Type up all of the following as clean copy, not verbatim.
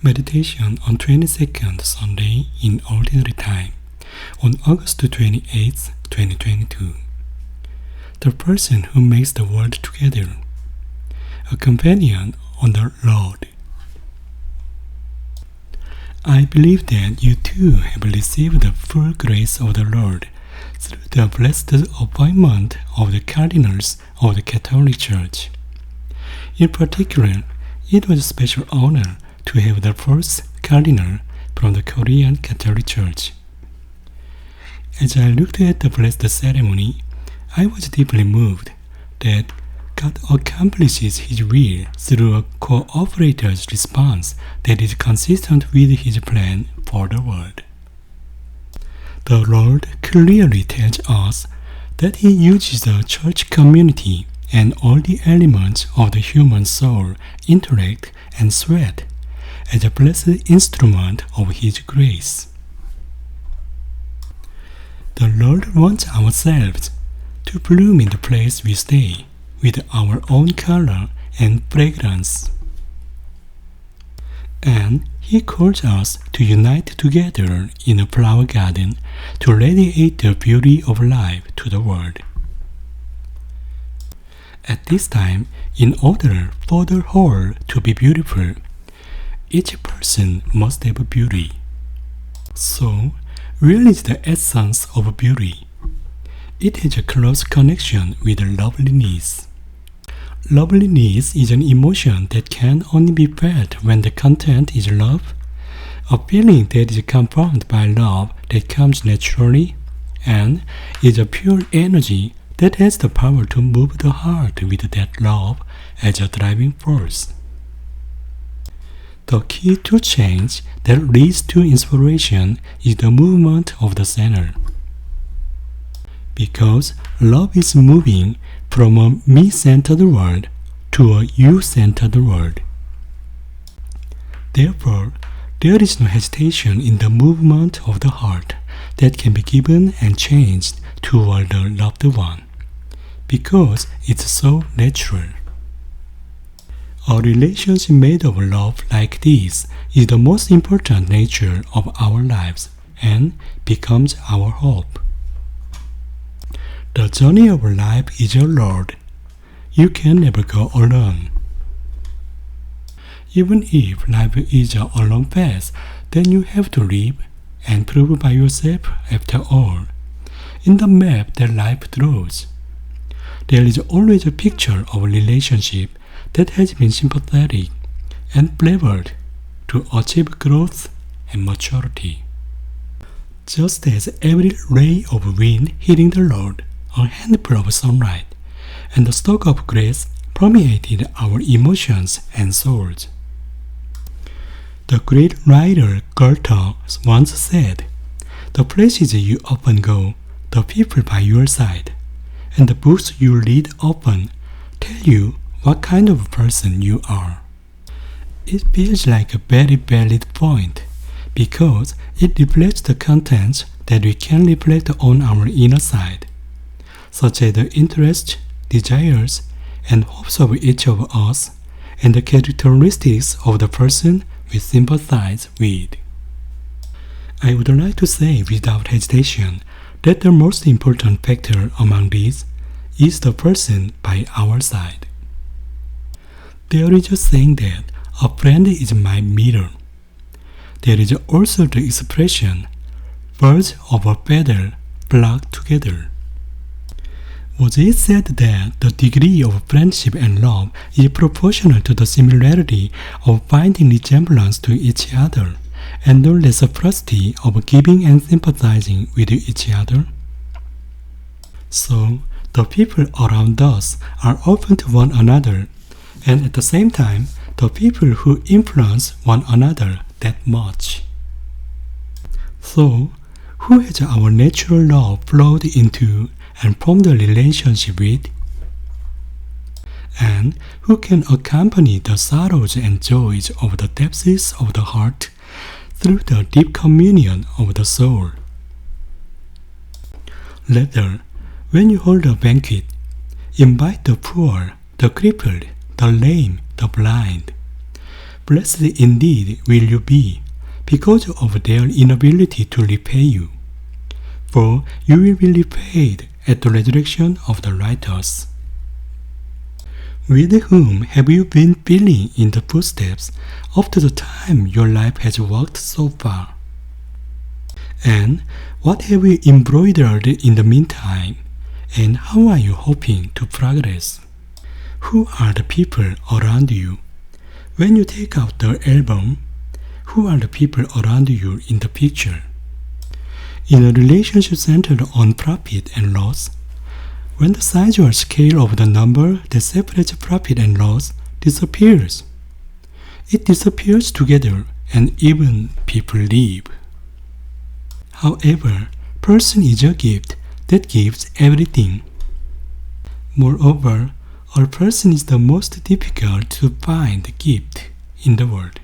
Meditation on 22nd Sunday in Ordinary Time on August 28, 2022. The person who makes the world together. A companion on the Lord. I believe that you too have received the full grace of the Lord through the blessed appointment of the cardinals of the Catholic Church. In particular, it was a special honor to have the first cardinal from the Korean Catholic Church. As I looked at the blessed ceremony, I was deeply moved that God accomplishes His will through a cooperator's response that is consistent with His plan for the world. The Lord clearly tells us that He uses the church community and all the elements of the human soul, intellect, and sweat as a blessed instrument of His grace. The Lord wants ourselves to bloom in the place we stay with our own color and fragrance. And He calls us to unite together in a flower garden to radiate the beauty of life to the world. At this time, in order for the whole to be beautiful, each person must have beauty. So, where is the essence of beauty? It has a close connection with loveliness. Loveliness is an emotion that can only be felt when the content is love, a feeling that is confirmed by love that comes naturally, and is a pure energy that has the power to move the heart with that love as a driving force. The key to change that leads to inspiration is the movement of the center. Because love is moving from a me-centered world to a you-centered world. Therefore, there is no hesitation in the movement of the heart that can be given and changed toward the loved one, because it's so natural. A relationship made of love like this is the most important nature of our lives and becomes our hope. The journey of life is your Lord. You can never go alone. Even if life is a long path, then you have to live and prove by yourself after all. In the map that life draws, there is always a picture of a relationship that has been sympathetic and flavored to achieve growth and maturity. Just as every ray of wind hitting the road, a handful of sunlight, and the stalk of grass permeated our emotions and souls. The great writer Goethe once said, "The places you often go, the people by your side, and the books you read often tell you what kind of person you are." It feels like a very valid point, because it reflects the contents that we can reflect on our inner side, such as the interests, desires, and hopes of each of us, and the characteristics of the person we sympathize with. I would like to say without hesitation that the most important factor among these is the person by our side. There is a saying that a friend is my mirror. There is also the expression, birds of a feather flock together. Was it said that the degree of friendship and love is proportional to the similarity of finding resemblance to each other, and the reciprocity of giving and sympathizing with each other? So, the people around us are open to one another, and at the same time, the people who influence one another that much. So, who has our natural love flowed into and formed a relationship with? And who can accompany the sorrows and joys of the depths of the heart through the deep communion of the soul? Later, when you hold a banquet, invite the poor, the crippled, the lame, the blind. Blessed indeed will you be, because of their inability to repay you. For you will be repaid at the resurrection of the righteous. With whom have you been filling in the footsteps up to the time your life has walked so far? And what have you embroidered in the meantime? And how are you hoping to progress? Who are the people around you? When you take out the album, who are the people around you in the picture? In a relationship centered on profit and loss, when the size or scale of the number that separates profit and loss disappears, it disappears together and even people leave. However, person is a gift that gives everything. Moreover, a person is the most difficult to find gift in the world.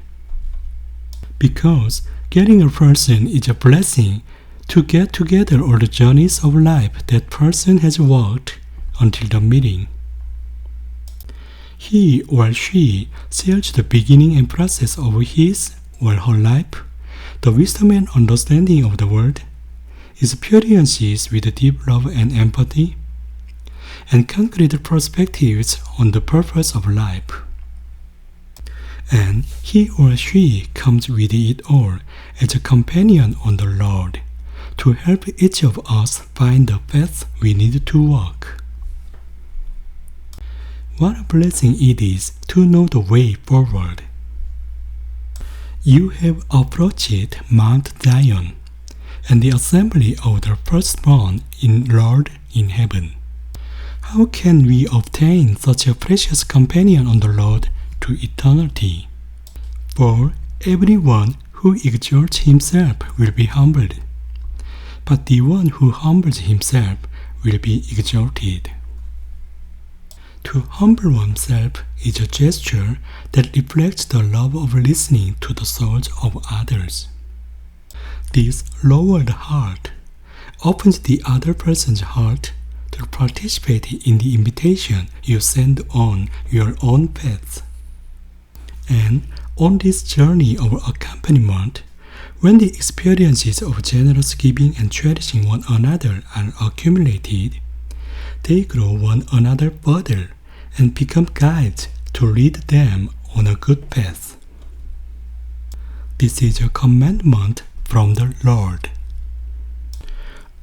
Because getting a person is a blessing to get together all the journeys of life that person has walked until the meeting. He or she shares the beginning and process of his or her life, the wisdom and understanding of the world, experiences with deep love and empathy, and concrete perspectives on the purpose of life. And he or she comes with it all as a companion on the road to help each of us find the path we need to walk. What a blessing it is to know the way forward. You have approached Mount Zion and the assembly of the firstborn in Lord in heaven. How can we obtain such a precious companion on the road to eternity? For everyone who exalts himself will be humbled, but the one who humbles himself will be exalted. To humble oneself is a gesture that reflects the love of listening to the souls of others. This lowered heart opens the other person's heart to participate in the invitation you send on your own path. And on this journey of accompaniment, when the experiences of generous giving and cherishing one another are accumulated, they grow one another further and become guides to lead them on a good path. This is a commandment from the Lord.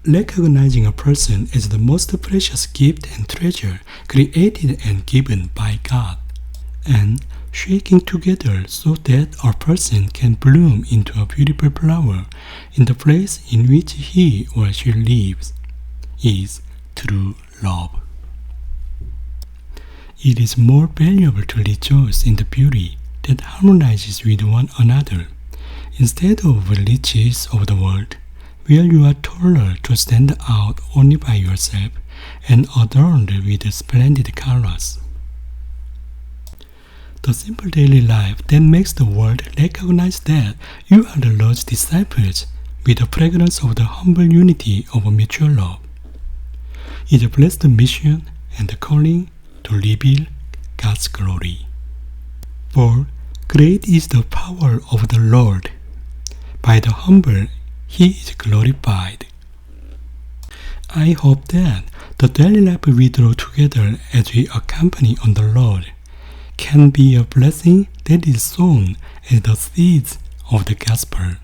Recognizing a person as the most precious gift and treasure created and given by God, and shaking together so that a person can bloom into a beautiful flower in the place in which he or she lives, is true love. It is more valuable to rejoice in the beauty that harmonizes with one another, instead of the riches of the world, where you are taller to stand out only by yourself and adorned with splendid colors. The simple daily life that makes the world recognize that you are the Lord's disciples with the fragrance of the humble unity of mutual love is a blessed mission and the calling to reveal God's glory. For great is the power of the Lord. By the humble He is glorified. I hope that the daily life we draw together as we accompany on the Lord can be a blessing that is sown as the seeds of the gospel.